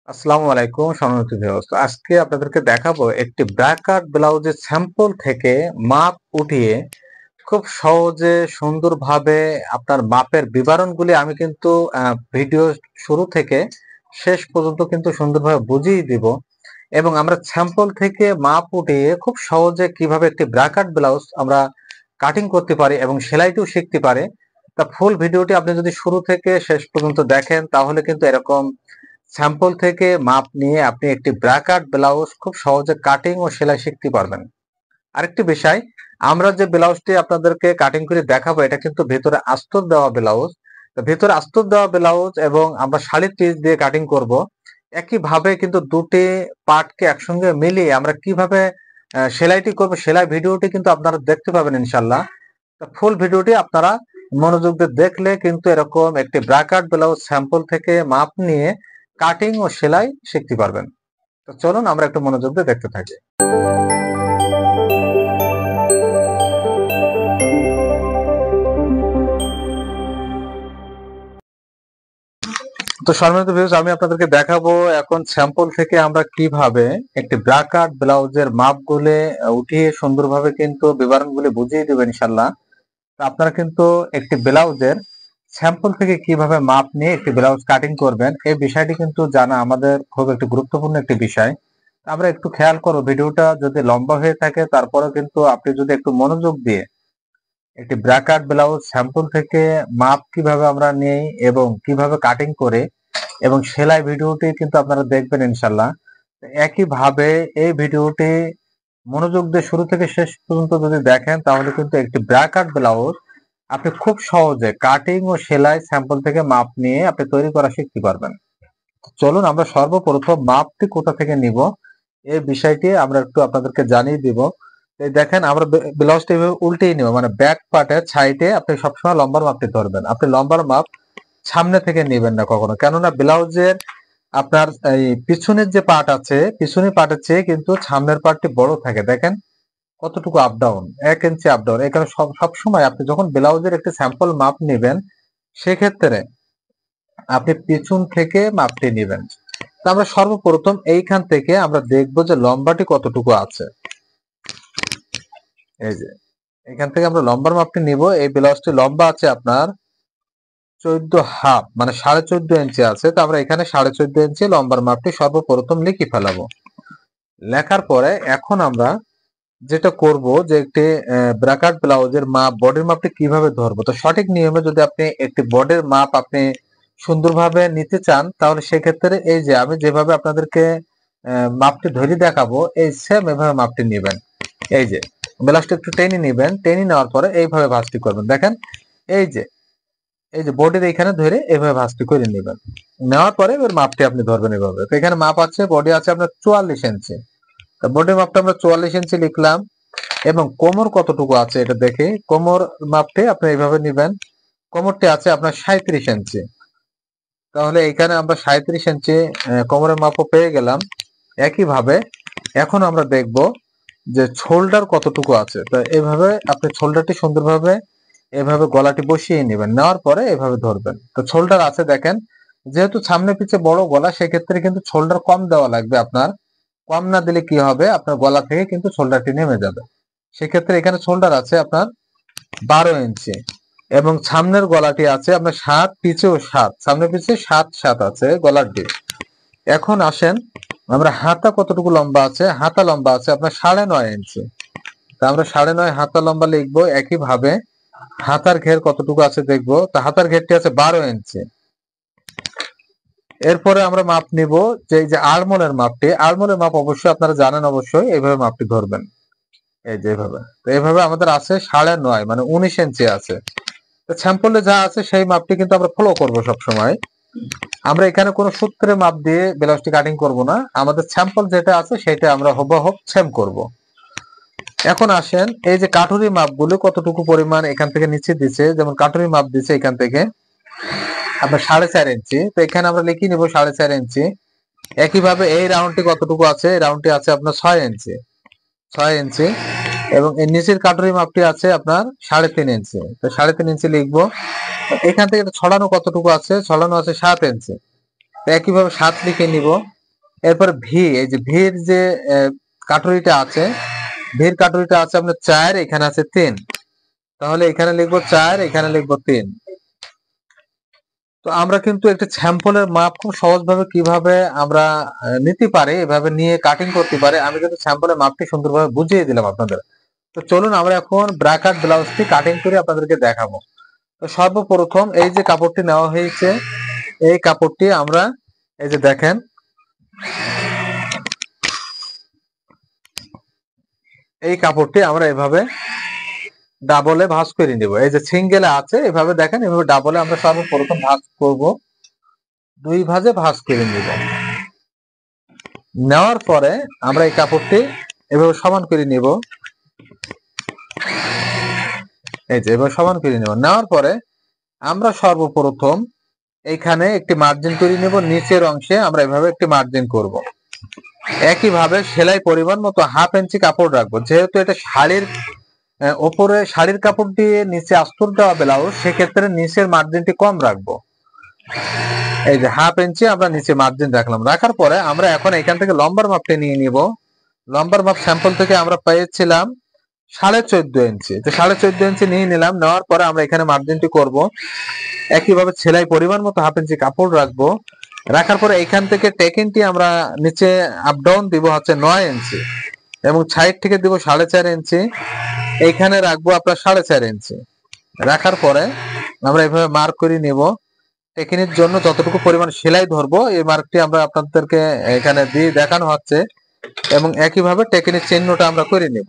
আসসালামু আলাইকুম সম্মানিত ভিউয়ার্স। আজকে আপনাদেরকে দেখাবো একটি ব্র্যাকাট ব্লাউজের স্যাম্পল থেকে মাপ উঠিয়ে খুব সহজে সুন্দরভাবে আপনার মাপের বিবরণগুলি আমি কিন্তু ভিডিও শুরু থেকে শেষ পর্যন্ত কিন্তু সুন্দরভাবে বুঝিয়ে দিব এবং আমরা স্যাম্পল থেকে মাপ উঠিয়ে খুব সহজে কিভাবে একটি ব্র্যাকাট ব্লাউজ আমরা কাটিং করতে পারি এবং সেলাইটিও শিখতে পারি। তা ফুল ভিডিওটি আপনি যদি শুরু থেকে শেষ পর্যন্ত দেখেন তাহলে কিন্তু এরকম স্যাম্পল থেকে মাপ নিয়ে আপনি একটি ব্র্যাকাট ব্লাউজ খুব সহজে কাটিং ও সেলাই শিখতে পারবেন। আরেকটি বিষয়, আমরা যে ব্লাউজটি আপনাদেরকে কাটিং করে দেখাবো এটা কিন্তু ভেতরে আস্তর দেওয়া ব্লাউজ। তো ভেতরে আস্তর দেওয়া ব্লাউজ এবং আমরা শাড়ির পিস দিয়ে কাটিং করব। একইভাবে কিন্তু দুটি পার্টকে একসঙ্গে মিলিয়ে আমরা কিভাবে সেলাইটি করব সেলাই ভিডিওটি কিন্তু আপনারা দেখতে পাবেন ইনশাল্লাহ। তো ফুল ভিডিওটি আপনারা মনোযোগ দিয়ে দেখলে কিন্তু এরকম একটি ব্র্যাকাট ব্লাউজ স্যাম্পল থেকে মাপ নিয়ে কাটিং ও সেলাই শিখতে পারবেন। তো চলুন আমরা একটু মনোযোগ দিয়ে দেখতে থাকি। তো সম্মানিত ভিউয়ার্স, আমি আপনাদেরকে দেখাবো এখন স্যাম্পল থেকে আমরা কিভাবে একটি ব্র্যাকাট ব্লাউজের মাপগুলো উঠিয়ে সুন্দরভাবে কিন্তু বিবরণগুলি বুঝিয়ে দেব ইনশাল্লাহ। তো আপনারা কিন্তু একটি ব্লাউজের স্যাম্পল থেকে কিভাবে মাপ নিয়ে একটি ব্লাউজ কাটিং করবেন এই বিষয়টি কিন্তু জানা আমাদের খুব একটি গুরুত্বপূর্ণ একটি বিষয়। আমরা একটু খেয়াল করো, ভিডিওটা যদি লম্বা হয়ে থাকে তারপরেও কিন্তু আপনি যদি একটু মনোযোগ দিয়ে একটি ব্র্যাকাট ব্লাউজ স্যাম্পল থেকে মাপ কিভাবে আমরা নেই এবং কিভাবে কাটিং করে এবং সেলাই ভিডিওটি কিন্তু আপনারা দেখবেন ইনশাল্লাহ। একইভাবে এই ভিডিওটি মনোযোগ দিয়ে শুরু থেকে শেষ পর্যন্ত যদি দেখেন তাহলে কিন্তু একটি ব্র্যাকাট ব্লাউজ আপনি খুব সহজে কাটিং ও সেলাই স্যাম্পল থেকে মাপ নিয়ে আপনি তৈরি করা শিখতে পারবেন। চলুন আমরা সর্বপ্রথম মাপটি কোথা থেকে নিব এই বিষয়টি আমরা একটু আপনাদেরকে জানিয়ে দিব। এই দেখেন, আমরা ব্লাউজটা এভাবে উল্টেই নিব, মানে ব্যাক পার্টের সাইডে আপনি সবসময় লম্বার মাপটি ধরবেন। আপনি লম্বার মাপ সামনে থেকে নেবেন না কখনো, কেননা ব্লাউজের আপনার এই পিছনের যে পার্ট আছে পিছনের পার্টের চেয়ে কিন্তু সামনের পার্টটি বড় থাকে। দেখেন কতটুকু আপ ডাউন, 1 ইঞ্চি আপ ডাউন। এখানে সবসময় আপনি যখন ব্লাউজের একটি স্যাম্পল মাপ নেবেন সেক্ষেত্রে আপনি পিছন থেকে মাপটি নেবেন। তো আমরা সর্বপ্রথম এইখান থেকে আমরা দেখবো যে লম্বাটি কতটুকু আছে। এই যে এখান থেকে আমরা লম্বার মাপটি নিব। এই ব্লাউজটি লম্বা আছে আপনার 14.5, মানে 14.5 ইঞ্চি আছে। তো আমরা এখানে 14.5 ইঞ্চি লম্বার মাপটি সর্বপ্রথম লিখে ফেলাবো। লেখার পরে এখন আমরা যেটা করব যে একটি ব্র্যাকাট ব্লাউজের মাপ, বডির মাপটি কিভাবে ধরবো। তো সঠিক নিয়মে যদি আপনি একটি বডির মাপ আপনি সুন্দরভাবে নিতে চান তাহলে সেক্ষেত্রে এই যে আমি যেভাবে আপনাদেরকে মাপটি ধরে দেখাবো এই সেম এভাবে মাপটি নেবেন। এই যে ব্লাউজটা একটু টেনে নেবেন, টেনে নেওয়ার পরে এইভাবে ভাঁজটি করবেন। দেখেন এই যে বডির এখানে ধরে এভাবে ভাঁজটি করে নেবেন। নেওয়ার পরে এবার মাপটি আপনি ধরবেন এভাবে। তো এখানে মাপ আছে, বডি আছে আপনার 44 ইঞ্চি। বডির মাপটা আমরা 44 ইঞ্চি লিখলাম এবং কোমর কতটুকু আছে এটা দেখে কোমর মাপটি আপনি এইভাবে নেবেন। কোমরটি আছে আপনার 37 ইঞ্চি। তাহলে এখানে আমরা 37 ইঞ্চি কোমরের মাপও পেয়ে গেলাম। একইভাবে এখন আমরা দেখব যে শোল্ডার কতটুকু আছে। তো এইভাবে আপনি শোল্ডারটি সুন্দরভাবে এভাবে গলাটি বসিয়ে নেবেন, নেওয়ার পরে এভাবে ধরবেন। তো শোল্ডার আছে দেখেন, যেহেতু সামনে পিছে বড় গলা সেক্ষেত্রে কিন্তু শোল্ডার কম দেওয়া লাগবে আপনার। কম না দিলে কি হবে, আপনার গলা থেকে কিন্তু শোল্ডারটি নেমে যাবে। সেক্ষেত্রে এখানে শোল্ডার আছে আপনার 12 ইঞ্চি এবং সামনের গলাটি আছে আপনার 7, পিছেও 7, সামনে পিছে 7 আছে গলার ডিপ। এখন আসেন আমরা হাতা কতটুকু লম্বা আছে। হাতা লম্বা আছে আপনার 9.5 ইঞ্চি। তা আমরা 9.5 হাতা লম্বা লিখবো। একইভাবে হাতার ঘের কতটুকু আছে দেখবো। তা হাতার ঘেরটি আছে 12 ইঞ্চি। এরপরে আমরা মাপ নিব যে এই যে আড়মোলের মাপটি। আড়মোলের মাপ অবশ্যই আপনারা জানেন, অবশ্যই এইভাবে মাপটি ধরবেন। এই যে এইভাবে। তো এইভাবে আমাদের আছে 9.5, মানে 19 ইঞ্চি আছে। তো স্যাম্পলে যা আছে সেই মাপটি কিন্তু আমরা ফলো করব সব সময়। আমরা এখানে কোনো সূত্রে মাপ দিয়ে ব্লাউজটি কাটিং করব না, আমাদের স্যাম্পল যেটা আছে সেটা আমরা হুবহু সেম করব। এখন আসেন এই যে কাঠুরি মাপগুলো কতটুকু পরিমাণ এখান থেকে নিচে দিছে, যেমন কাঠুরি মাপ দিছে এখান থেকে আপনার 4.5 ইঞ্চি। তো এখানে আমরা লিখে নিব 4.5 ইঞ্চি। একইভাবে এই রাউন্ডটি কতটুকু আছে, এই রাউন্ডটি আছে আপনার 6 ইঞ্চি। 6 ইঞ্চি এবং এর নিচের কাটুরি মাপটি আছে আপনার 3.5 ইঞ্চি। তো 3.5 ইঞ্চি লিখবো। এখান থেকে ছড়ানো কতটুকু আছে, ছড়ানো আছে 7 ইঞ্চি। তো একইভাবে 7 লিখে নিব। এরপর ভি, এই যে ভির যে কাটুরিটা আছে, ভির কাটুরিটা আছে আপনার 4, এখানে আছে 3, তাহলে এখানে লিখবো 4, এখানে লিখবো 3। তো আমরা কিন্তু একটা স্যাম্পলের মাপ খুব সহজভাবে কিভাবে আমরা নিতে পারি, এভাবে নিয়ে কাটিং করতে পারি, আমি কিন্তু স্যাম্পলের মাপটি সুন্দরভাবে বুঝিয়ে দিলাম আপনাদের। তো চলুন আমরা এখন ব্রাকাট ব্লাউজটি কাটিং করে আপনাদেরকে দেখাবো। তো সর্বপ্রথম এই যে কাপড়টি নেওয়া হয়েছে, এই কাপড়টি আমরা এই যে দেখেন, এই কাপড়টি আমরা এভাবে ডাবলে ভাঁজ করে নিব। এই যে সিঙ্গেলে আছে এভাবে দেখেন, এভাবে ডাবলে আমরা সর্বপ্রথম ভাঁজ করব, 2 ভাঁজে ভাঁজ করে নিব। নেওয়ার পরে আমরা এই কাপড়টি এভাবে সমান করে নিব, এই যে এভাবে সমান করে নিব। নেওয়ার পরে আমরা সর্বপ্রথম এইখানে একটি মার্জিন করে নিব, নিচের অংশে আমরা এভাবে একটি মার্জিন করব। একইভাবে সেলাই পরিমাণ মতো 1/2 ইঞ্চি কাপড় রাখবো, যেহেতু এটা শাড়ির ওপরে শাড়ির কাপড় দিয়ে নিচে আস্তর দেওয়া ব্লাউজ, সেক্ষেত্রে নিচের মার্জিনটি কম রাখবো। এই যে 1/2 ইঞ্চি আমরা নিচে মার্জিন রাখলাম। রাখার পরে আমরা এখন এখান থেকে লম্বার মাপটা নিয়ে নিব। লম্বার মাপ স্যাম্পল থেকে আমরা পেয়েছিলাম 14.5 ইঞ্চি, তো 14.5 ইঞ্চি নিয়ে নিলাম। নেওয়ার পরে আমরা এখানে মার্জিনটি করব। একইভাবে সেলাই পরিমাণ মতো 1/2 ইঞ্চি কাপড় রাখবো। রাখার পরে এখান থেকে টেকিনটি আমরা নিচে আপ ডাউন দিব হচ্ছে 9 ইঞ্চি, এবং সাইড থেকে দিব 4.5 ইঞ্চি, এইখানে রাখবো আপনার 4.5 ইঞ্চি। রাখার পরে আমরা এইভাবে মার্ক করে নিব। টেকিনের জন্য যতটুকু পরিমাণ সেলাই ধরবো, এই মার্কটি আমরা আপনাদেরকে এখানে দিয়ে দেখানো হচ্ছে, এবং একইভাবে টেকিনের চিহ্নটা আমরা করে নিব।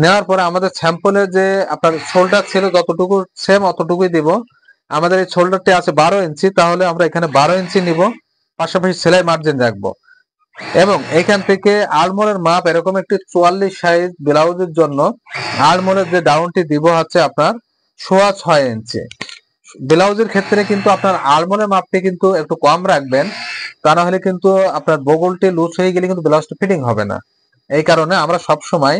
নেওয়ার পরে আমাদের স্যাম্পলের যে আপনার শোল্ডার ছিল যতটুকু, সেম অতটুকুই দিব। আমাদের এই শোল্ডারটি আছে 12 ইঞ্চি, তাহলে আমরা এখানে 12 ইঞ্চি নিব, পাশাপাশি সেলাই মার্জিন রাখবো। এবং এখান থেকে আলমোলের মাপ এরকম একটি 44 সাইজ ব্লাউজের জন্য আলমোলের যে ডাউনটি দিব হচ্ছে আপনার 6.25 ইঞ্চি। ব্লাউজের ক্ষেত্রে কিন্তু আপনার আলমোলের মাপটি কিন্তু একটু কম রাখবেন, তা না হলে কিন্তু আপনার বগলটি লুজ হয়ে গেলে কিন্তু ব্লাউজটা ফিটিং হবে না। এই কারণে আমরা সব সময়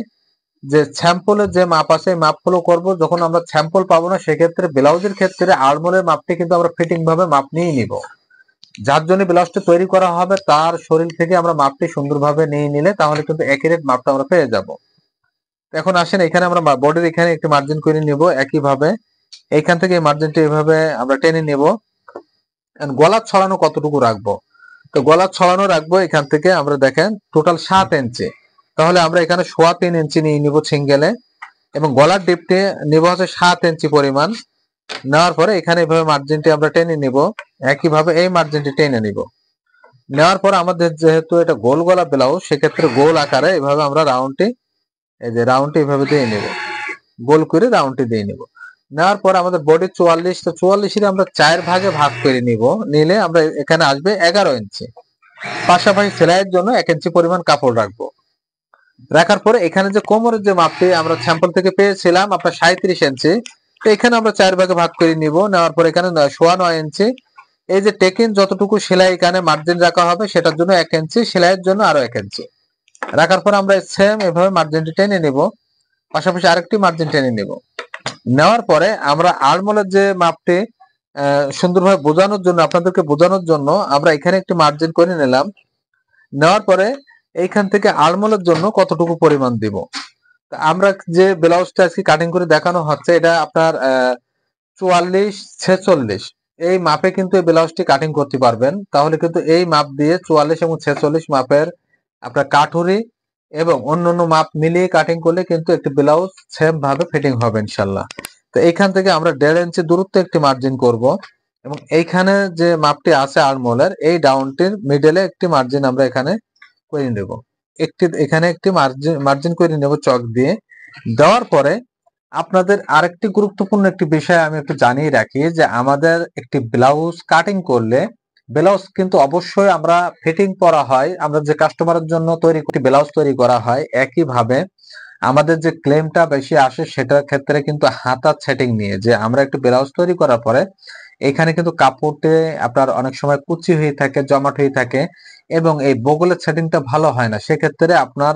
যে স্যাম্পলের যে মাপ আছে এই মাপগুলো করব। যখন আমরা স্যাম্পল পাবো না, সেক্ষেত্রে ব্লাউজের ক্ষেত্রে আলমোলের মাপটি কিন্তু আমরা ফিটিং ভাবে মাপ নিয়ে নিব। যার জন্য ব্লাউজটা তৈরি করা হবে তার শরীর থেকে আমরা মাপটি সুন্দরভাবে নিয়ে নিলে তাহলে কিন্তু অ্যাকুরেট মাপটা আমরা পেয়ে যাব। এখন আসেন, এখানে আমরা বডির এখানে একটি মার্জিন করে নিব। একইভাবে এইখান থেকে মার্জিনটি এভাবে আমরা টেনে নিব। গলা ছড়ানো কতটুকু রাখবো, তো গলা ছড়ানো রাখবো এখান থেকে আমরা দেখেন টোটাল 7 ইঞ্চি, তাহলে আমরা এখানে 3.25 ইঞ্চি নিয়ে নিব সিঙ্গেলে, এবং গলার ডিপটি নিব হচ্ছে 7 ইঞ্চি পরিমাণ। নেওয়ার পরে এখানে এভাবে মার্জিনটি আমরা টেনে নিব। একইভাবে এই মার্জিনটি টেনে নিব। নেওয়ার পর আমাদের যেহেতু এটা গোল গলা ব্লাউজ, সেক্ষেত্রে গোল আকারে এভাবে আমরা রাউন্ডটি, এই যে রাউন্ডটি এভাবে দিয়ে নিব, গোল করে রাউন্ডটি দিয়ে নিব। নেওয়ার পর আমাদের বডি 44, তো 44 আমরা 4 ভাগে ভাগ করে নিব। নিলে আমরা এখানে আসবে 11 ইঞ্চি। পাশাপাশি সেলাইয়ের জন্য 1 ইঞ্চি পরিমাণ কাপড় রাখবো। রাখার পরে এখানে যে কোমরের যে মাপটি আমরা স্যাম্পল থেকে পেয়েছিলাম আপনার 37 ইঞ্চি, তো এখানে আমরা 4 ভাগে ভাগ করে নিব। নেওয়ার পর এখানে 9.25 ইঞ্চি, এই যে টেকিন যতটুকু সেলাই এখানে মার্জিন রাখা হবে সেটার জন্য 1 ইঞ্চি, সেলাইয়ের জন্য আরো 1 ইঞ্চি। রাখার পর আমরা সেম এভাবে মার্জিনটি টেনে নিব, পাশাপাশি আরেকটি মার্জিন টেনে নিব। নেওয়ার পরে আমরা আলমোলের যে মাপটি সুন্দরভাবে বোঝানোর জন্য, আপনাদেরকে বোঝানোর জন্য আমরা এখানে একটি মার্জিন করে নিলাম। নেওয়ার পরে এইখান থেকে আলমোলের জন্য কতটুকু পরিমাণ দিব, আমরা যে ব্লাউজটা আজকে কাটিং করে দেখানো হচ্ছে এটা আপনার 44-46 এই মাপে কিন্তু এই ব্লাউজটি কাটিং করতে পারবেন। তাহলে কিন্তু এই মাপ দিয়ে 44 এবং 46 মাপের আপনার কাঠুরি এবং অন্যান্য মাপ মিলিয়ে কাটিং করলে কিন্তু একটি ব্লাউজ সেম ভাবে ফিটিং হবে ইনশাল্লাহ। তো এইখান থেকে আমরা 1.5 ইঞ্চি দূরত্ব একটি মার্জিন করব, এবং এইখানে যে মাপটি আছে আলমোলের এই ডাউনটির মিডলে একটি মার্জিন আমরা এখানে করে নেব। এখানে একটি মার্জিন করে নেব চক দিয়ে। দেওয়ার পরে আপনাদের আরেকটি গুরুত্বপূর্ণ একটি বিষয় আমি একটু জানিয়ে রাখি, যে আমাদের একটি ব্লাউজ কাটিং করলে ব্লাউজ কিন্তু অবশ্যই আমরা ফিটিং করা হয়, আমরা যে কাস্টমারের জন্য তৈরি একটি ব্লাউজ তৈরি করা হয়, একইভাবে আমাদের যে ক্লেমটা বেশি আসে সেটার ক্ষেত্রে কিন্তু হাতার সেটিং নিয়ে, যে আমরা একটি ব্লাউজ তৈরি করার পরে এখানে কিন্তু কাপড়ে আপনার অনেক সময় কুচি হয়ে থাকে, জমাট হয়ে থাকে, এবং এই বগলের সেটিংটা ভালো হয় না। সেক্ষেত্রে আপনার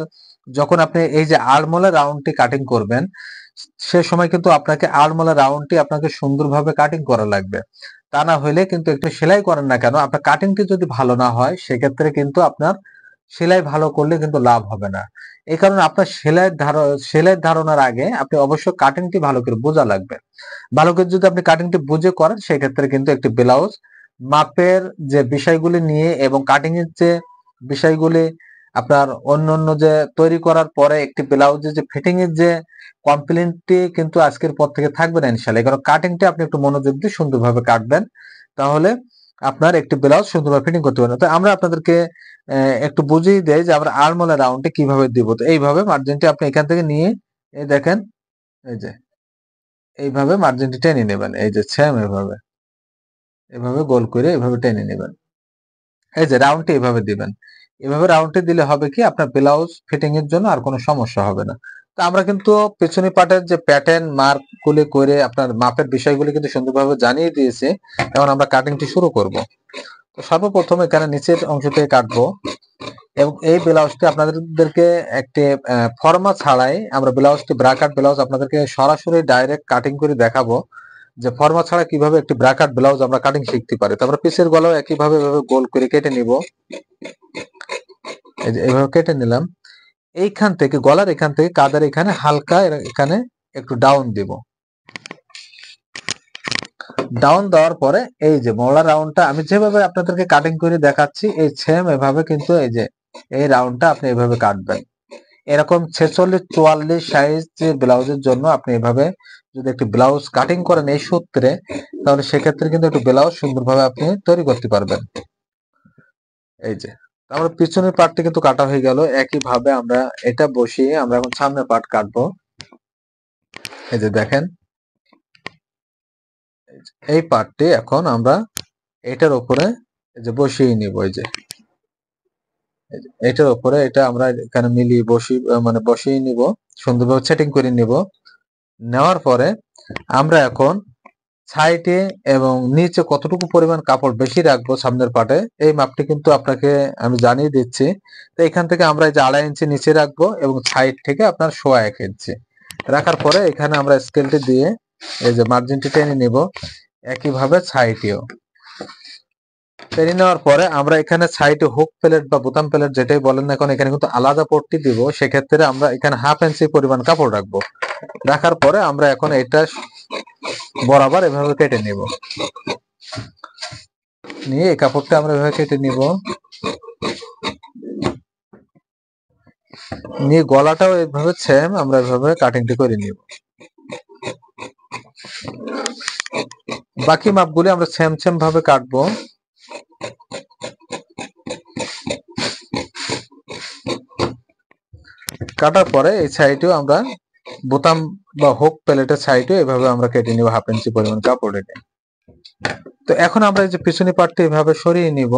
যখন আপনি এই যে আলমোলের রাউন্ডটি কাটিং করবেন, সে সময় কিন্তু আপনাকে আলমোলের রাউন্ডটি আপনাকে সুন্দরভাবে কাটিং করা লাগবে। তা না হলে কিন্তু একটু সেলাই করেন না কেন, আপনার কাটিংটি যদি ভালো না হয় সেক্ষেত্রে কিন্তু আপনার সেলাই ভালো করলে কিন্তু লাভ হবে না। এই কারণে আপনার সেলাইয়ের ধারণার আগে আপনি অবশ্যই কাটিংটি ভালো করে বোঝা লাগবে। ভালো করে যদি আপনি কাটিংটি বুঝে করেন সেক্ষেত্রে কিন্তু একটি ব্লাউজ মাপের যে বিষয়গুলি নিয়ে এবং কাটিং এর যে বিষয়গুলি আপনার অন্য যে তৈরি করার পরে একটি ব্লাউজের যে ফিটিং এর যে কমপ্লেনটি কিন্তু আজকের পর থেকে থাকবে না ইনশাআল্লাহ। কারণ কাটিংটা আপনি একটু মনোযোগ দিয়ে সুন্দরভাবে কাটবেন, তাহলে আপনার একটি ব্লাউজ সুন্দরভাবে ফিটিং করতে পারবেন। তো আমরা আপনাদেরকে একটু বুঝিয়ে দেই যে আমরা আর্মহোলের রাউন্ডটি কিভাবে দিব। তো এইভাবে মার্জিনটি আপনি এখান থেকে নিয়ে এই দেখেন, এই যে এইভাবে মার্জিনটি টেনে নেবেন, এই যে সেম এভাবে গোল করে এভাবে টেনে নেবেন। এই যে রাউন্ডটি এভাবে দিবেন। এভাবে রাউন্ডটি দিলে হবে কি আপনার ব্লাউজ ফিটিং এর জন্য আর কোনো সমস্যা হবে না। তো আমরা কিন্তু পেছনি পাটের যে প্যাটার্ন মার্ক গুলি করে আপনার মাপের বিষয়গুলি কিন্তু সুন্দরভাবে জানিয়ে দিয়েছি। এখন আমরা কাটিংটি শুরু করব। তো সর্বপ্রথম এখানে নিচের অংশ থেকে কাটবো এবং এই ব্লাউজটি আপনাদেরকে একটি ফর্মা ছাড়াই আমরা ব্লাউজটি ব্রাকাট ব্লাউজ আপনাদেরকে সরাসরি ডাইরেক্ট কাটিং করে দেখাবো যে ফর্মা ছাড়া কিভাবে একটি ব্রাকাট ব্লাউজ আমরা কাটিং শিখতে পারি। তারপরে পিসের গলাও একইভাবে গোল করে কেটে নিব। এই যে এইভাবে কেটে নিলাম। এইখান থেকে গলার এখান থেকে কাঁধের এখানে হালকা এখানে একটু ডাউন দিব। ডাউন দেওয়ার পরে এই যে মোড়া রাউন্ডটা আমি যেভাবে আপনাদেরকে কাটিং করে দেখাচ্ছি এই সেম এভাবে কিন্তু এই যে এই রাউন্ডটা আপনি এভাবে কাটবেন। এরকম 46-44 সাইজ যে ব্লাউজের জন্য আপনি এভাবে যদি একটি ব্লাউজ কাটিং করেন এই সূত্রে, তাহলে সেক্ষেত্রে কিন্তু একটু ব্লাউজ সুন্দরভাবে আপনি তৈরি করতে পারবেন। এই যে আমরা পিছনের পার্টটি কিন্তু কাটা হয়ে গেল। একইভাবে আমরা এটা বসিয়ে আমরা এখন সামনের পার্ট কাটবো। এই যে দেখেন, এই পার্টটি এখন আমরা এটার উপরে এই যে বসিয়ে নিব। এই যে এটার উপরে এটা আমরা এখানে মিলিয়ে বসিয়ে নিব, সুন্দরভাবে সেটিং করে নিব। নেওয়ার পরে আমরা এখন সাইডে এবং নিচে কতটুকু পরিমাণ কাপড় বেশি রাখবো সামনের পাটে এই মাপটি কিন্তু আপনাকে আমি জানিয়ে দিচ্ছি। তো এখান থেকে আমরা এই যে 2.5 ইঞ্চি নিচে রাখবো এবং সাইড থেকে আপনার 1.25 ইঞ্চি রাখার পরে এখানে আমরা স্কেলটি দিয়ে এই যে মার্জিনটি টেনে নিব। একইভাবে সাইডেও টেনে নেওয়ার পরে আমরা এখানে সাইডে হুক প্লেট বা বোতাম প্লেট যেটাই বলেন না এখন এখানে কিন্তু আলাদা পট্টি দিব। সেক্ষেত্রে আমরা এখানে 1/2 ইঞ্চি পরিমাণ কাপড় রাখবো। রাখার পরে আমরা এখন এটা বরাবর এভাবে কেটে নিব। নিয়ে এই কাপড়টা আমরা এভাবে কেটে নিব। নিয়ে গলাটাও এইভাবে সেম আমরা এভাবে কাটিংটি করে নিব। বাকি মাপগুলি আমরা সেম ভাবে কাটবো। কাটার পরে এই সাইডেও আমরা বোতাম বা হুক প্লেটের সাইডে এভাবে আমরা কেটে নিব 1/2 ইঞ্চি পরিমাণ কাপড় রেখে। তো এখন আমরা এই যে পিছনের পার্টটা এভাবে সরিয়ে নিব।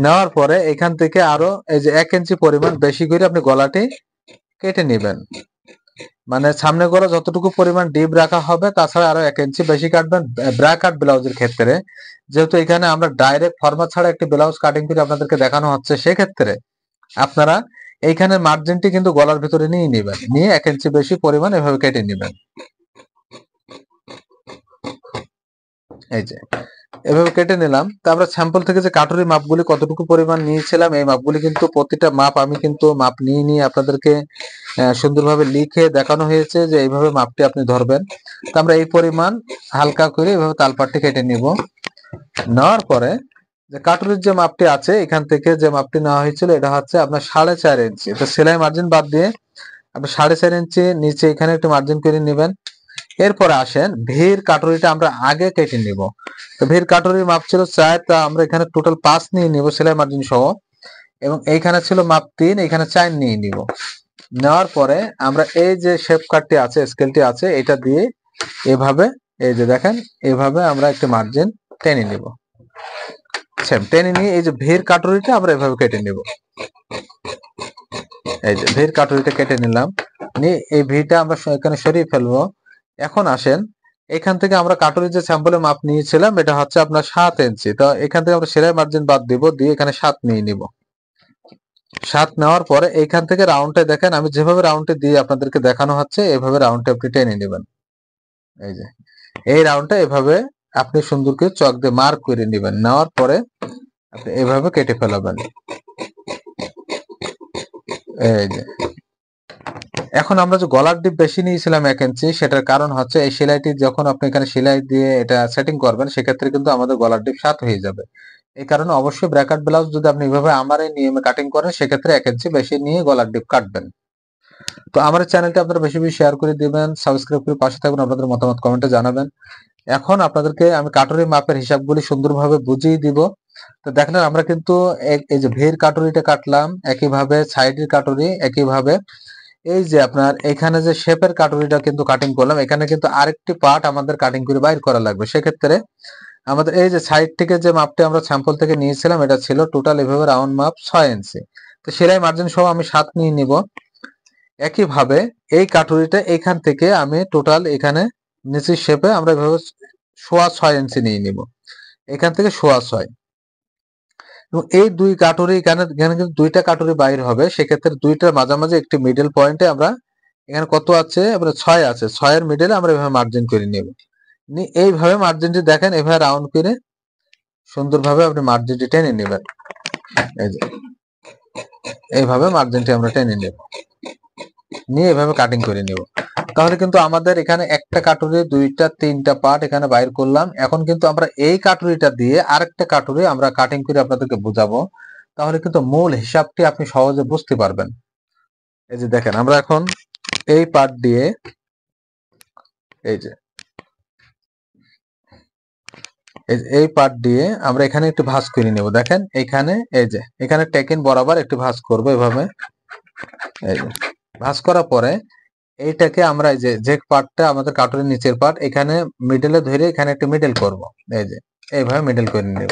নেওয়ার পরে এখান থেকে আরো এই যে 1 ইঞ্চি পরিমাণ বেশি করে আপনি গলাটি কেটে নেবেন। মানে সামনে গলা যতটুকু পরিমাণ ডিপ রাখা হবে তাছাড়া আরো 1 ইঞ্চি বেশি কাটবেন ব্রাকাট ব্লাউজের ক্ষেত্রে। যেহেতু এখানে আমরা ডাইরেক্ট ফরমাল ছাড়া একটি ব্লাউজ কাটিং করে আপনাদেরকে দেখানো হচ্ছে, সেক্ষেত্রে আপনারা এইখানে মার্জিনটি কিন্তু গলার ভিতরে নিয়ে নেবেন, নিয়ে 1 ইঞ্চি বেশি পরিমাণ এভাবে কেটে নেবেন। এই যে এভাবে কেটে নিলাম। তারপরে স্যাম্পল থেকে যে কাটুরি মাপগুলি কতটুকু পরিমাণ নিয়েছিলাম এই মাপগুলি কিন্তু প্রতিটা মাপ আমি কিন্তু মাপ নিয়ে আপনাদেরকে সুন্দরভাবে লিখে দেখানো হয়েছে যে এইভাবে মাপটি আপনি ধরবেন। তো আমরা এই পরিমাণ হালকা করে এইভাবে তালপাটটি কেটে নিব। নেওয়ার পরে যে কাটুরির যে মাপটি আছে এখান থেকে যে মাপটি নেওয়া হয়েছিল এটা হচ্ছে আপনার 4.5 ইঞ্চি। তো সেলাই মার্জিন বাদ দিয়ে আপনি 4.5 ইঞ্চি নিচে এখানে একটু মার্জিন করে নেবেন। এরপরে আসেন ভির কাটুরিটা আমরা আগে কেটে নিব। তো ভির কাটুরির মাপ ছিল 4, তা আমরা এখানে টোটাল 5 নিয়ে নিব সেলাই মার্জিন সহ, এবং এইখানে ছিল মাপ 3, এখানে 4 নিয়ে নিব। নেওয়ার পরে আমরা এই যে শেপ কাটটি আছে স্কেলটি আছে এটা দিয়ে এভাবে এই যে দেখেন এভাবে আমরা একটা মার্জিন টেনে নিব। সেম টেনে নিয়ে এই যে ভির কাটুরিটা আমরা এভাবে কেটে নিব। এই যে ভির কাটুরিটা কেটে নিলাম, নিয়ে এই ভিটা আমরা এখানে সরিয়ে ফেলবো। এখন আসেন এখান থেকে আমরা কাটুরির যে স্যাম্পলের মাপ নিয়েছিলাম এটা হচ্ছে আপনার 7 ইঞ্চি। তো এখান থেকে আমরা সেলাই মার্জিন বাদ দিব, দিয়ে এখানে 7 নিয়ে নিব। 7 নেওয়ার পরে এইখান থেকে রাউন্ডে দেখেন আমি যেভাবে রাউন্ডে দিয়ে আপনাদেরকে দেখানো হচ্ছে এভাবে রাউন্ডে আপনি টেনে নেবেন। এই যে এই রাউন্ডটা এভাবে আপনি সুন্দর করে চক দিয়ে মার্ক করে নেবেন। নেওয়ার পরে আপনি এভাবে কেটে ফেলাবেন। এই যে এখন আমরা যে গলার ডিপ বেশি নিয়েছিলাম 1 ইঞ্চি, সেটার কারণ হচ্ছে এই সেলাইটি যখন আপনি এখানে সেলাই দিয়ে এটা সেটিং করবেন, সেক্ষেত্রে কিন্তু আমাদের গলার ডিপ 7 হয়ে যাবে। এই কারণে অবশ্যই ব্র্যাকেট ব্লাউজ যদি আপনি এভাবে আমার এই নিয়মে কাটিং করেন, সেক্ষেত্রে 1 ইঞ্চি বেশি নিয়ে গলার ডিপ কাটবেন। তো আমার চ্যানেলটি আপনারা বেশি বেশি শেয়ার করে দিবেন, সাবস্ক্রাইব করে পাশে থাকুন, আপনাদের মতামত কমেন্টে জানাবেন। এখন আপনাদেরকে আমি কাটুরি মাপের হিসাবগুলি সুন্দরভাবে বুঝিয়ে দিব। তো দেখলেন আমরা কিন্তু এই যে ভের কাটুরিটা কাটলাম, একইভাবে সাইডের কাটুরি, একইভাবে এই যে আপনার এখানে যে শেপের কাটুরিটা কিন্তু কাটিং করলাম, এখানে কিন্তু আরেকটি পার্ট আমাদের কাটিং করে বাইর করা লাগবে। সেক্ষেত্রে আমাদের এই যে সাইড থেকে যে মাপটি আমরা স্যাম্পল থেকে নিয়েছিলাম, এটা ছিল টোটাল এভাবে রাউন্ড মাপ 6 ইঞ্চি। তো সেলাই মার্জিন সহ আমি 7 নিয়ে নিব। একইভাবে এই কাটুরিটা এখান থেকে আমি টোটাল এখানে নিচের শেপে আমরা এভাবে 6.25 ইঞ্চি নিয়ে নিব, এখান থেকে 6.25। এবং এই দুই কাটুরি এখানে কিন্তু দুইটা কাটুরি বাইর হবে, সেক্ষেত্রে দুইটার মাঝামাঝি একটি মিডল পয়েন্টে আমরা এখানে কত আছে, আমরা 6 আছে, 6 এর মিডলে আমরা এভাবে মার্জিন করে নেব। এইভাবে মার্জিনটি দেখেন, এভাবে রাউন্ড করে সুন্দরভাবে আপনি মার্জিনটি টেনে নেবেন। এই যে এইভাবে মার্জিনটি আমরা টেনে নেব, নিয়ে এভাবে কাটিং করে নেব। তাহলে কিন্তু আমাদের এখানে একটা কাটুরি, দুইটা, তিনটা পার্ট এখানে বাইর করলাম। এখন কিন্তু আমরা এই কাটুরিটা দিয়ে আরেকটা কাটুরি আমরা কাটিং করে আপনাদেরকে বোঝাবো, তাহলে কিন্তু মূল হিসাবটি আপনি সহজে বুঝতে পারবেন। এই যে দেখেন, আমরা এখন এই পার্ট দিয়ে এই পার্ট দিয়ে আমরা এখানে একটু ভাঁজ করে নেব। দেখেন এখানে এই যে এখানে টেকিন বরাবর একটু ভাঁজ করব এভাবে। এই যে ভাঁজ করার পরে এইটাকে আমরা এই যে পার্টটা আমাদের কাটুরির নিচের পার্ট, এখানে মিডলে ধরে এখানে একটু মিডল করব। এই যে এইভাবে মিডল করে নেব।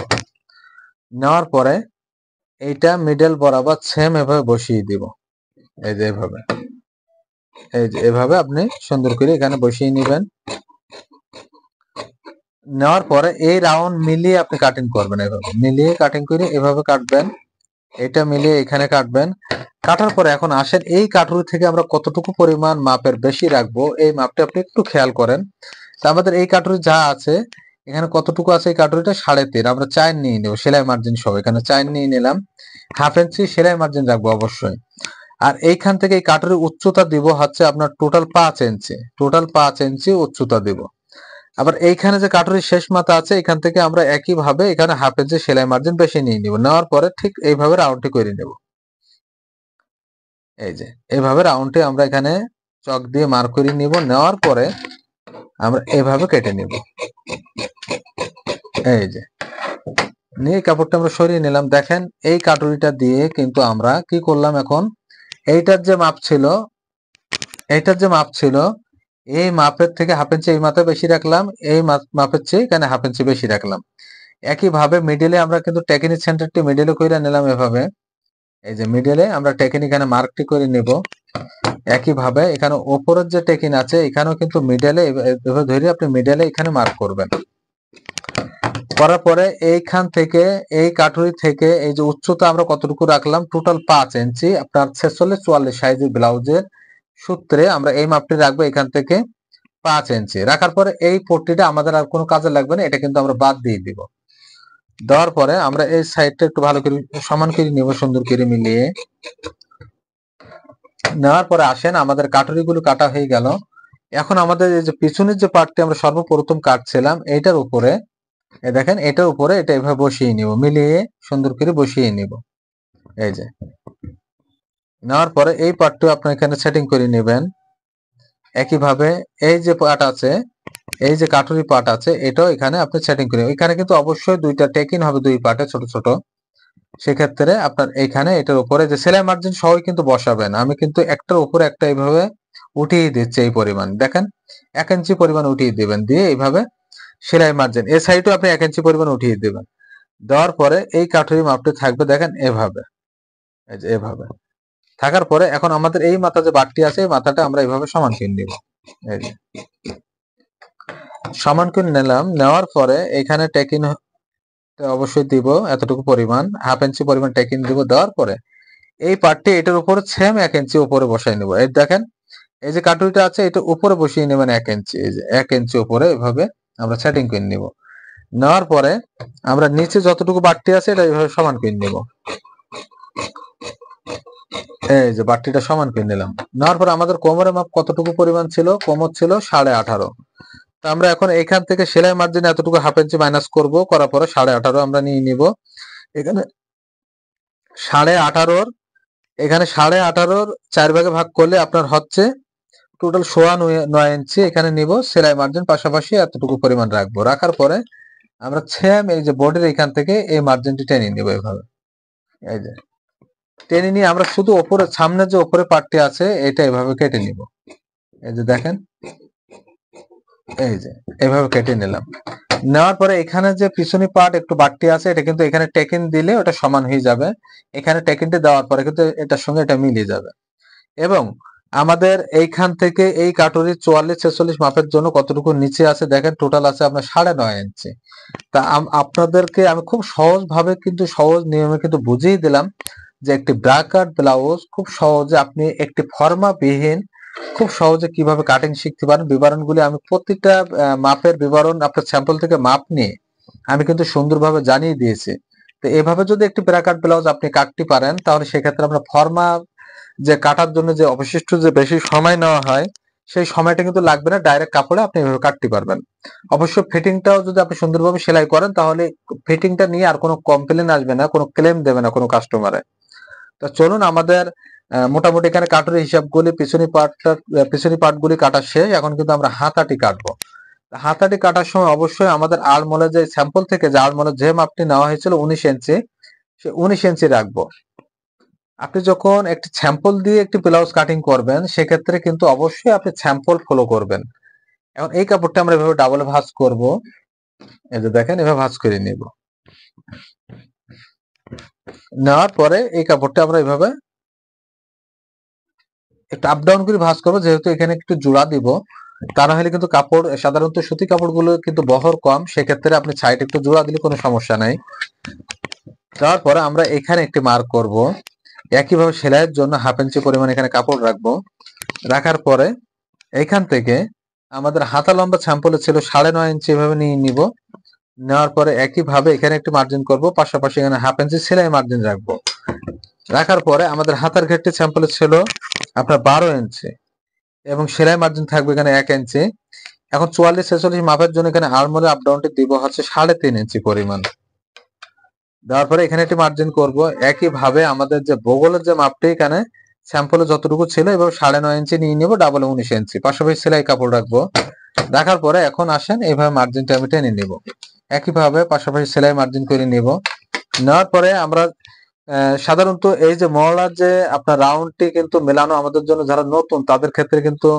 নেওয়ার পরে এইটা মিডল বরাবর সেম এভাবে বসিয়ে দিব। এই যে এভাবে, এই যে এভাবে আপনি সুন্দর করে এখানে বসিয়ে নেবেন। নেওয়ার পরে এই রাউন্ড মিলিয়ে আপনি কাটিং করবেন, এভাবে মিলিয়ে কাটিং করে এভাবে কাটবেন, এটা মিলিয়ে এখানে কাটবেন। কাটার পরে এখন আসেন এই কাটুরি থেকে আমরা কতটুকু পরিমাণ মাপের বেশি রাখবো, এই মাপটা আপনি একটু খেয়াল করেন। তো আমাদের এই কাটুরি যা আছে, এখানে কতটুকু আছে, এই কাটুরিটা 3.5 আমরা 4 নিয়ে নেব সেলাই মার্জিন সহ। এখানে 4 নিয়ে নিলাম, 1/2 ইঞ্চি সেলাই মার্জিন রাখবো অবশ্যই। আর এইখান থেকে এই কাটুরির উচ্চতা দিব হচ্ছে আপনার টোটাল 5 ইঞ্চি, টোটাল 5 ইঞ্চি উচ্চতা দিব। আবার এইখানে যে কাটুরির শেষ মাথা আছে, এখান থেকে আমরা একইভাবে এখানে 1/2 ইঞ্চি সেলাই মার্জিন বেশি নিয়ে নিব। নেওয়ার পরে ঠিক এইভাবে রাউন্ডটি করে নেব। এই যে এইভাবে রাউন্ডটি আমরা এখানে চক দিয়ে মার্ক করে নিব। নেওয়ার পরে আমরা এইভাবে কেটে নিব। এই যে নিয়ে কাপড়টা আমরা সরিয়ে নিলাম। দেখেন এই কাটুরিটা দিয়ে কিন্তু আমরা কি করলাম, এখন এইটার যে মাপ ছিল, এই মাপের থেকে 1/2 ইঞ্চি এই মাথা বেশি রাখলাম, এই মাপের চেয়ে এখানে 1/2 ইঞ্চি বেশি রাখলাম। একইভাবে মিডিলে আমরা কিন্তু টেকনিক সেন্টারটি মিডিলে করে নিলাম এভাবে। এই যে মিডিলে আমরা টেকিন এখানে মার্কটি করে নেব। একইভাবে এখানে উপরের যে টেকিন আছে, এখানেও কিন্তু মিডলে এভাবে ধরে আপনি মিডলে এখানে মার্ক করবেন। করার পরে এইখান থেকে এই কাটুরি থেকে এই যে উচ্চতা আমরা কতটুকু রাখলাম, টোটাল 5 ইঞ্চি। আপনার 46-44 সাইজের ব্লাউজের সূত্রে আমরা এই মাপটি রাখবো, এখান থেকে 5 ইঞ্চি রাখার পরে এই পট্টিটা আমাদের আর কোনো কাজে লাগবে না, এটা কিন্তু আমরা বাদ দিয়ে দিব। দেওয়ার পরে আমরা এই সাইডটা একটু ভালো করে সমান করে নিব, সুন্দর করে মিলিয়ে নেওয়ার পরে আসেন আমাদের কাটুরিগুলো কাটা হয়ে গেল। এখন আমাদের এই যে পিছনের যে পার্টটি আমরা সর্বপ্রথম কাটছিলাম, এইটার উপরে দেখেন, এটার উপরে এটা এভাবে বসিয়ে নিব, মিলিয়ে সুন্দর করে বসিয়ে নিব। এই যে নেওয়ার পরে এই পার্টটিও আপনি এখানে সেটিং করে নেবেন। একইভাবে এই যে পার্ট আছে, এই যে কাটুরি পার্ট আছে, এটাও এখানে আপনি সেটিং করে, এখানে কিন্তু অবশ্যই দুইটা টেকিন হবে, দুই পার্টে ছোট ছোট। সেক্ষেত্রে আপনার এইখানে এটার উপরে যে সেলাই মার্জিন সহই কিন্তু বসাবেন। আমি কিন্তু একটার উপরে একটা এইভাবে উঠিয়ে দিচ্ছি, এই পরিমাণ দেখেন 1 ইঞ্চি পরিমাণ উঠিয়ে দিবেন, দিয়ে এইভাবে সেলাই মার্জিন এই সাইডও আপনি 1 ইঞ্চি পরিমাণ উঠিয়ে দিবেন। দেওয়ার পরে এই কাঠুরি মাপটি থাকবে দেখেন এভাবে, এই যে এভাবে থাকার পরে এখন আমাদের এই মাথা যে বাটটি আছে, এই মাথাটা আমরা এইভাবে সমান করে নিব। এই যে সমান করে নিলাম। নেওয়ার পরে এখানে টেকিন অবশ্যই দিব এতটুকু পরিমাণ, 1/2 ইঞ্চি পরিমাণ টেকিন দিব। দেওয়ার পরে এই পার্টটি এটার উপরে সেম 1 ইঞ্চি উপরে বসাই নেব। এই দেখেন এই যে কাটুরিটা আছে, এটা উপরে বসিয়ে নেবেন 1 ইঞ্চি, এই যে 1 ইঞ্চি উপরে এভাবে আমরা সেটিং করে নিব। নেওয়ার পরে আমরা নিচে যতটুকু বাড়তি আছে এটা এইভাবে সমান করে নিব। এই যে বাট্টিটা সমান করে নিলাম। নেওয়ার পর আমাদের কোমরের মাপ কতটুকু পরিমাণ ছিল? কোমর ছিল 18.5। তো আমরা এখন এখান থেকে সেলাই মার্জিন এতটুকু হাফ ইঞ্চি মাইনাস করব, করার পরে 18.5 আমরা নিয়ে নিব। এখানে 18.5 এখানে 18.5 4 ভাগে ভাগ করলে আপনার হচ্ছে টোটাল 9.5 ইঞ্চি এখানে নিব। সেলাই মার্জিন পাশাপাশি এতটুকু পরিমাণ রাখবো। রাখার পরে আমরা সেম এই যে বডির এখান থেকে এই মার্জিনটি টেনে নিব এভাবে। এই যে টেনে নিয়ে আমরা শুধু ওপরে সামনে যে ওপরে পার্টটি আছে এটা এভাবে কেটে নিব। এই যে দেখেন, এই যে এভাবে কেটে নিলাম। নেওয়ার পরে এখানে যে পিছনি পার্ট একটু বাড়তি আছে এটা কিন্তু এখানে টেকিন দিলে ওটা সমান হয়ে যাবে। এখানে টেকিনটি দেওয়ার পরে কিন্তু এটার সঙ্গে এটা মিলিয়ে যাবে। এবং আমাদের এইখান থেকে এই কাটুরি 44-46 মাপের জন্য কতটুকু নিচে আছে দেখেন, টোটাল আছে আপনার 9.5 ইঞ্চি। তা আপনাদেরকে আমি খুব সহজ ভাবে কিন্তু সহজ নিয়মে কিন্তু বুঝিয়ে দিলাম যে একটি ব্রাকাট ব্লাউজ খুব সহজে আপনি একটি ফর্মা বিহীন খুব সহজে কিভাবে কাটিং শিখতে পারেন। বিবরণগুলি আমি প্রতিটা মাপের বিবরণ আপনার স্যাম্পল থেকে মাপ নিয়ে আমি কিন্তু সুন্দরভাবে জানিয়ে দিয়েছি। তো এভাবে যদি একটি ব্রাকাট ব্লাউজ আপনি কাটতে পারেন তাহলে সেক্ষেত্রে আমরা ফর্মা যে কাটার জন্য যে অবশিষ্ট যে বেশি সময় নেওয়া হয় সেই সময়টা কিন্তু লাগবে না, ডাইরেক্ট কাপড়ে আপনি এভাবে কাটতে পারবেন। অবশ্য ফিটিংটাও যদি আপনি সুন্দরভাবে সেলাই করেন তাহলে ফিটিংটা নিয়ে আর কোনো কমপ্লেন আসবে না, কোনো ক্লেম দেবে না কোনো কাস্টমারে। তো চলুন আমাদের মোটামুটি এখানে কাটুরি হিসাবগুলি পিছনি পার্টগুলি কাটা শেষ। এখন কিন্তু আমরা হাতাটি কাটবো। হাতাটি কাটার সময় অবশ্যই আমাদের আড়মোলে যে স্যাম্পল থেকে যে আড়মোলে যে মাপটি নেওয়া হয়েছিল 19 ইঞ্চি, সে 19 ইঞ্চি রাখবো। আপনি যখন একটি স্যাম্পল দিয়ে একটি ব্লাউজ কাটিং করবেন সেক্ষেত্রে কিন্তু অবশ্যই আপনি স্যাম্পল ফলো করবেন। এখন এই কাপড়টা আমরা এভাবে ডাবল ভাঁজ করব। এই যে দেখেন এভাবে ভাঁজ করে নিব। নেওয়ার পরে এই কাপড়টা আমরা এভাবে একটু আপ ডাউন করে ভাঁজ করবো, যেহেতু এখানে একটু জোড়া দিব। তা না হলে কিন্তু কাপড় সাধারণত সুতি কাপড়গুলো কিন্তু বহর কম, সেক্ষেত্রে আপনি সাইড একটু জোড়া দিলে কোনো সমস্যা নাই। তারপরে আমরা এখানে একটি মার্ক করব। একইভাবে সেলাইয়ের জন্য হাফ ইঞ্চি পরিমাণ এখানে কাপড় রাখবো। রাখার পরে এখান থেকে আমাদের হাতা লম্বা স্যাম্পলে ছিল 9.5 ইঞ্চি, এভাবে নিয়ে নিব। নেওয়ার পরে একইভাবে এখানে একটি মার্জিন করব, পাশাপাশি এখানে হাফ ইঞ্চি সেলাই মার্জিন রাখবো। রাখার পরে আমাদের হাতার ঘেরটি স্যাম্পলে ছিল আপনার 12 ইঞ্চি এবং সেলাই মার্জিন থাকবে এখানে 1 ইঞ্চি। এখন 44-46 মাপের জন্য এখানে আর্মহোলে আপ ডাউনটি দিব হচ্ছে 3.5 ইঞ্চি পরিমাণ। দেওয়ার পরে এখানে একটি মার্জিন করব। একইভাবে আমাদের যে বগলের যে মাপটি এখানে স্যাম্পলে যতটুকু ছিল এবার 9.5 ইঞ্চি নিয়ে নিব, ডাবল 19 ইঞ্চি, পাশাপাশি সেলাই কাপড় রাখবো। রাখার পরে এখন আসেন এইভাবে মার্জিনটা আমি টেনে নিব। একইভাবে পাশাপাশি সেলাই মার্জিন করে নিব। নেওয়ার পরে আমরা সাধারণত এই যে মহলার যে আপনার রাউন্ডটি কিন্তু মেলানো আমাদের জন্য যারা নতুন তাদের ক্ষেত্রে কিন্তু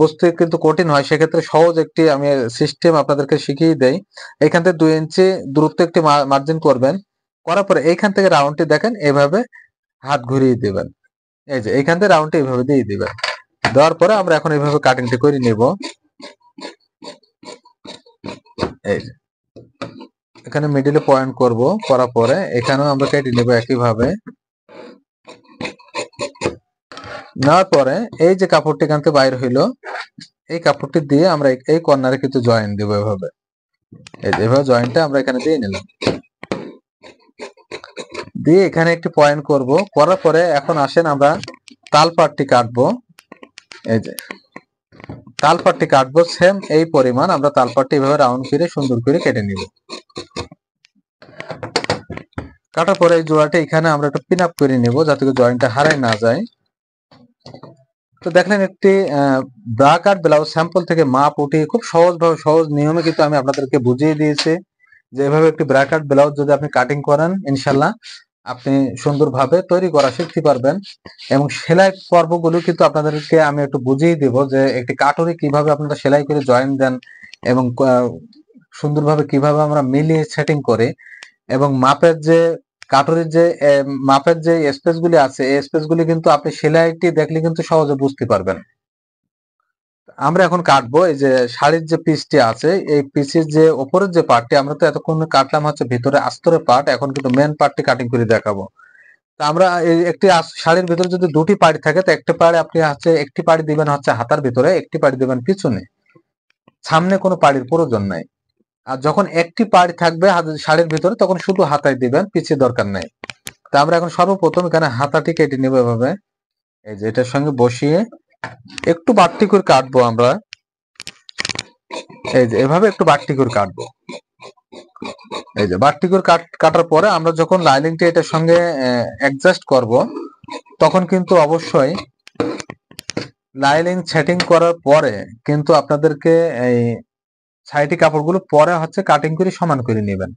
বুঝতে কিন্তু কঠিন হয়। সেক্ষেত্রে সহজ একটি আমি সিস্টেম আপনাদেরকে শিখিয়ে দেই। এখান থেকে 2 ইঞ্চি দূরত্ব একটি মার্জিন করবেন। করার পরে এইখান থেকে রাউন্ডটি দেখেন এভাবে হাত ঘুরিয়ে দিবেন। এই যে এইখান থেকে রাউন্ডটি এভাবে দিয়ে দিবেন। দেওয়ার পরে আমরা এখন এইভাবে কাটিংটি করে নিব। এই যে এখানে মিডিলে পয়েন্ট করব, করার পরে এখানেও আমরা কেটে নেব একইভাবে। নেওয়ার পরে এই যে কাপড়টি এখান থেকে বাইর হইলো এই কাপড়টি দিয়ে আমরা এই কর্নারে কিন্তু জয়েন দিব এভাবে। এই যে এভাবে জয়েন্টটা আমরা এখানে দিয়ে নিলাম। দিয়ে এখানে একটি পয়েন্ট করব, করার পরে এখন আসেন আমরা তালপাটটি কাটবো। এই যে তালপাটটি কাটবো সেম এই পরিমাণ আমরা তালপাটটি এভাবে রাউন্ড করে সুন্দর করে কেটে নিব। কাটার পরে এই জোড়াটা এখানে আমরা একটু পিন আপ করে নিব যাতে জয়েন্টটা হারাই না যায়। তো দেখলেন একটি ব্রা কাট ব্লাউজ স্যাম্পল থেকে মাপ উঠিয়ে খুব সহজভাবে সহজ নিয়মে কিন্তু আমি আপনাদেরকে বুঝিয়ে দিয়েছি যে এভাবে একটি ব্রা কাট ব্লাউজ যদি আপনি কাটিং করেন ইনশাল্লাহ আপনি সুন্দরভাবে তৈরি করা শিখতে পারবেন। এবং সেলাই পর্বগুলো কিন্তু আপনাদেরকে আমি একটু বুঝিয়ে দিব যে একটি কাটুরি কিভাবে আপনারা সেলাই করে জয়েন দেন এবং সুন্দরভাবে কিভাবে আমরা মিলিয়ে সেটিং করি এবং মাপের যে কাটুরির যে মাপের যে স্পেস গুলি আছে এই স্পেস গুলি কিন্তু আপনি সেলাইটি দেখলে কিন্তু সহজে বুঝতে পারবেন। আমরা এখন কাটবো এই যে শাড়ির যে পিসটি আছে এই পিসের যে উপরের যে পার্টটি আমরা তো এতক্ষণ কাটলাম হচ্ছে ভিতরে আস্তরের পার্ট, এখন কিন্তু মেন পার্টটি কাটিং করে দেখাবো। তা আমরা একটি শাড়ির ভিতরে যদি দুটি পাড়ি থাকে তো একটা পাড়ি আপনি হচ্ছে একটি পাড়ি দিবেন হচ্ছে হাতার ভিতরে, একটি পাড়ি দিবেন পিছনে, সামনে কোনো পাড়ির প্রয়োজন নাই। আর যখন একটি পাড়ি থাকবে শাড়ির ভিতরে তখন শুধু হাতায় দিবেন, পিছিয়ে দরকার নাই। তা আমরা এখন সর্বপ্রথম এখানে হাতাটি কেটে নেব এভাবে। এই যে এটার সঙ্গে বসিয়ে একটু বাড়তি করে কাটবো আমরা। এই যে এভাবে একটু বাড়তি করে কাটবো। এই যে বাড়তি করে কাটার পরে আমরা যখন লাইনিংটা এটার সঙ্গে অ্যাডজাস্ট করব, তখন কিন্তু অবশ্যই লাইনিং সেটিং করার পরে কিন্তু আপনাদেরকে এই সাইডে কাপড়গুলো পরে কাটিং করে সমান করে নেবেন।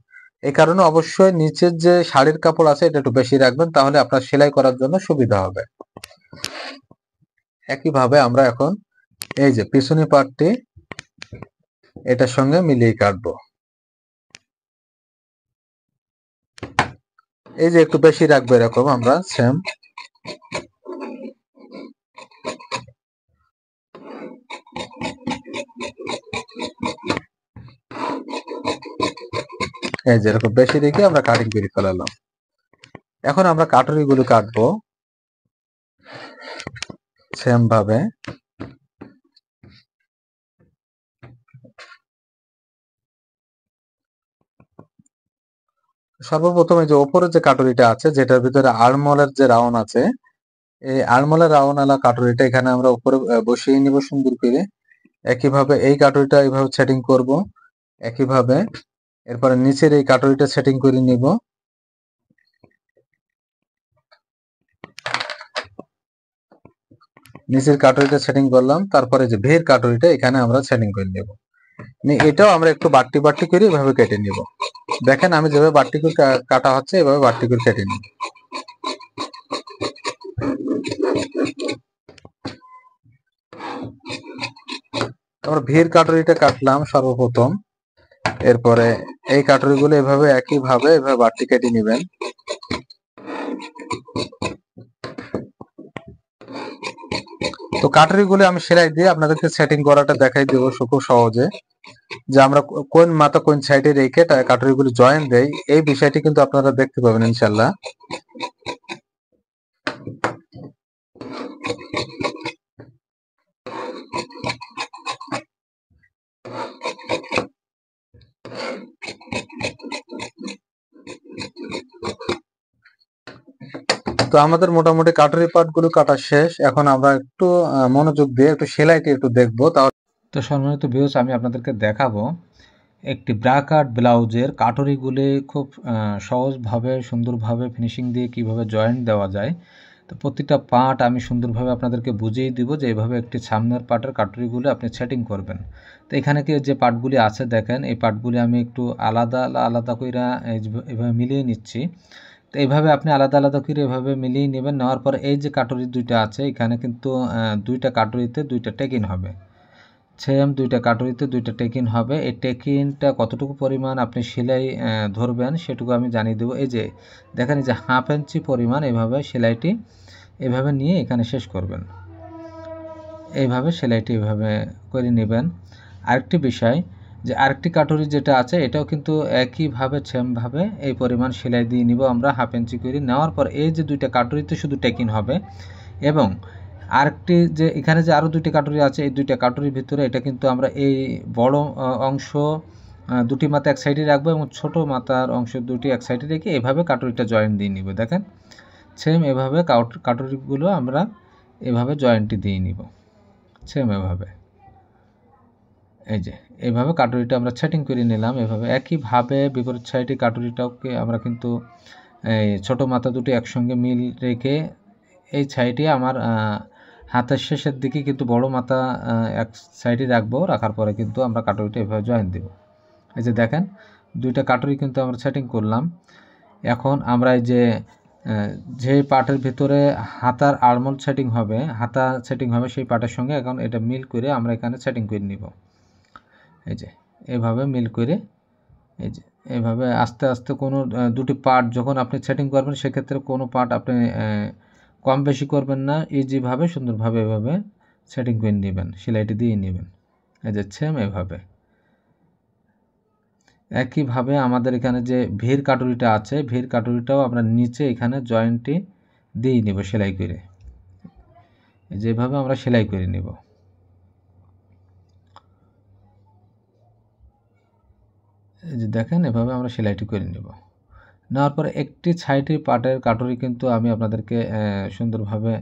এই কারণে অবশ্যই নিচের যে শাড়ির কাপড় আছে এটা একটু বেশি রাখবেন, তাহলে আপনার সেলাই করার জন্য সুবিধা হবে। একইভাবে আমরা এখন এই যে পিছনের পার্টটি এটার সঙ্গে মিলিয়ে কাটবো। এই যে একটু বেশি রাখবো এরকম আমরা সেম। এই যে এরকম বেশি রেখে আমরা কাটিং করে ফেলালাম। এখন আমরা কাটুরি গুলো কাটবো সেম ভাবে। সর্বপ্রথম এই যে ওপরে যে কাটুরিটা আছে, যেটার ভিতরে আড়মোলের যে রাউন্ড আছে, এই আড়মোলের রাউন্ড আলা কাটুরিটা এখানে আমরা উপরে বসিয়ে নিব সুন্দর করে। একইভাবে এই কাটুরিটা এইভাবে সেটিং করব একইভাবে। এরপরে নিচের এই কাটুরিটা সেটিং করে নিব। নিচের কাটুরিটা সেটিং করলাম, তারপরে যে ভের কাটুরিটা এখানে আমরা সেটিং করে নেব। এটাও আমরা একটু বাড়তি বাড়তি করে এভাবে কেটে নিব। দেখেন আমি যেভাবে বাড়তি করে কাটা হচ্ছে এভাবে বাড়তি করে কেটে নিব। আমরা ভের কাটুরিটা কাটলাম সর্বপ্রথম। এরপরে এই কাটুরিগুলো এভাবে একইভাবে এভাবে বাড়তি কেটে নেবেন। তো কাটুরিগুলো আমি সেলাই দিয়ে আপনাদেরকে সেটিং করাটা দেখাই দেবো খুব সহজে, যে আমরা কোন মাথা কোন সাইডে রেখে কাটুরিগুলো জয়েন দেই, এই বিষয়টি কিন্তু আপনারা দেখতে পাবেন ইনশাল্লাহ। তো আমাদের মোটামুটি কাটুরি পার্ট গুলো কাটা শেষ। এখন আমরা একটু মনোযোগ দিয়ে একটু সেলাইটি একটু দেখবো। তো সম্মানিত ভিউয়ার্স, আমি আপনাদেরকে দেখাবো একটি ব্রা কাট ব্লাউজের কাটুরিগুলি খুব সহজভাবে সুন্দরভাবে ফিনিশিং দিয়ে কিভাবে জয়েন্ট দেওয়া যায়। তো প্রতিটা পার্ট আমি সুন্দরভাবে আপনাদেরকে বুঝিয়ে দিব যে এইভাবে একটি সামনের পার্টের কাটুরিগুলো আপনি সেটিং করবেন। তো এখানে যে পার্টগুলি আছে দেখেন, এই পার্টগুলি আমি একটু আলাদা আলাদা করে এইভাবে মিলিয়ে নিচ্ছি। তো এইভাবে আপনি আলাদা আলাদা করে এভাবে মিলিয়ে নেবেন। নেওয়ার পর এই যে কাটুরি দুইটা আছে, এখানে কিন্তু দুইটা কাটুরিতে দুইটা টেকিন হবে। সেম দুইটা কাটুরিতে দুইটা টেকিন হবে। এই টেকিনটা কতটুকু পরিমাণ আপনি সেলাই ধরবেন সেটুকু আমি জানিয়ে দেবো। এই যে দেখেন, এই যে 1/2 ইঞ্চি পরিমাণ এভাবে সেলাইটি এভাবে নিয়ে এখানে শেষ করবেন। এইভাবে সেলাইটি এভাবে করে নেবেন। আরেকটি বিষয়, যে আরেকটি কাটুরি যেটা আছে এটাও কিন্তু একইভাবে সেমভাবে এই পরিমাণ সেলাই দিয়ে নিব আমরা 1/2 ইঞ্চি করে। নেওয়ার পর এই যে দুইটা কাটুরিতে শুধু টেকিন হবে, এবং আরেকটি যে এখানে যে আরও দুইটি কাটুরি আছে, এই দুইটা কাটুরির ভিতরে এটা কিন্তু আমরা এই বড় অংশ দুটি মাথা এক সাইডে রাখবো এবং ছোট মাথার অংশ দুটি এক সাইডে রেখে এভাবে কাটুরিটা জয়েন্ট দিয়ে নিব। দেখেন সেম এভাবে কাটুরিগুলো আমরা এভাবে জয়েন্টটি দিয়ে নিব সেম এভাবে। এই যে এইভাবে কাটুরিটা আমরা সেটিং করে নিলাম। এভাবে একইভাবে বিপরীত সাইডে কাটুরিটাকে আমরা কিন্তু এই ছোট মাথা দুটি একসঙ্গে মিল রেখে এই সাইডে আমার হাতের শেষের দিকে কিন্তু বড় মাথা এক সাইডে রাখবো। রাখার পরে কিন্তু আমরা কাটুরিটা এভাবে জয়েন দেব। এই যে দেখেন দুইটা কাটুরি কিন্তু আমরা সেটিং করলাম। এখন আমরা এই যে পার্টের ভিতরে হাতার আর্মহোল সেটিং হবে, হাতা সেটিং হবে সেই পার্টের সঙ্গে এখন এটা মিল করে আমরা এখানে সেটিং করে নিব। এই যে এভাবে মিল করে এই যে এভাবে আস্তে আস্তে কোনো দুটি পার্ট যখন আপনি সেটিং করবেন সেক্ষেত্রে কোনো পার্ট আপনি কম বেশি করবেন না, ইজিভাবে সুন্দরভাবে এভাবে সেটিং করে নেবেন, সেলাইটি দিয়ে নেবেন। এই যে সেম এভাবে। একইভাবে আমাদের এখানে যে ভির কাটুরিটা আছে, ভির কাটুরিটাও আমরা নিচে এখানে জয়েন্টটি দিয়ে নেব সেলাই করে। যেভাবে আমরা সেলাই করে নেব। এই যে দেখেন এভাবে আমরা সেলাইটি করে নেব। নেওয়ার পরে একটি সাইডের পার্টের কাটুরি কিন্তু আমি আপনাদেরকে সুন্দরভাবে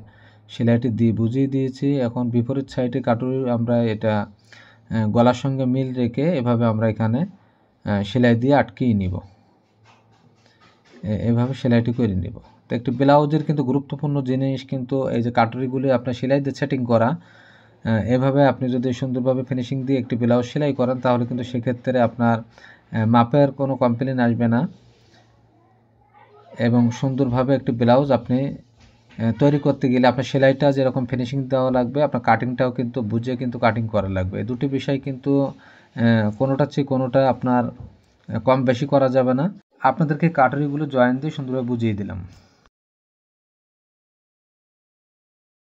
সেলাইটি দিয়ে বুঝিয়ে দিয়েছি। এখন বিপরীত সাইডে কাটুরি আমরা এটা গলার সঙ্গে মিল রেখে এভাবে আমরা এখানে সেলাই দিয়ে আটকিয়ে নিব। এভাবে সেলাইটি করে নিব। তো একটি ব্লাউজের কিন্তু গুরুত্বপূর্ণ জিনিস কিন্তু এই যে কাটুরিগুলি আপনার সেলাই দিয়ে সেটিং করা। এভাবে আপনি যদি সুন্দরভাবে ফিনিশিং দিয়ে একটি ব্লাউজ সেলাই করেন তাহলে কিন্তু সেক্ষেত্রে আপনার মাপের কোনো কমপ্লেন আসবে না এবং সুন্দরভাবে একটি ব্লাউজ আপনি তৈরি করতে গেলে আপনার সেলাইটা যেরকম ফিনিশিং দেওয়া লাগবে আপনার কাটিংটাও কিন্তু বুঝে কিন্তু কাটিং করা লাগবে। এই দুটি বিষয় কিন্তু কোনোটার চেয়ে কোনোটা আপনার কম বেশি করা যাবে না। আপনাদেরকে কাটুরিগুলো জয়েন দিয়ে সুন্দরভাবে বুঝিয়ে দিলাম।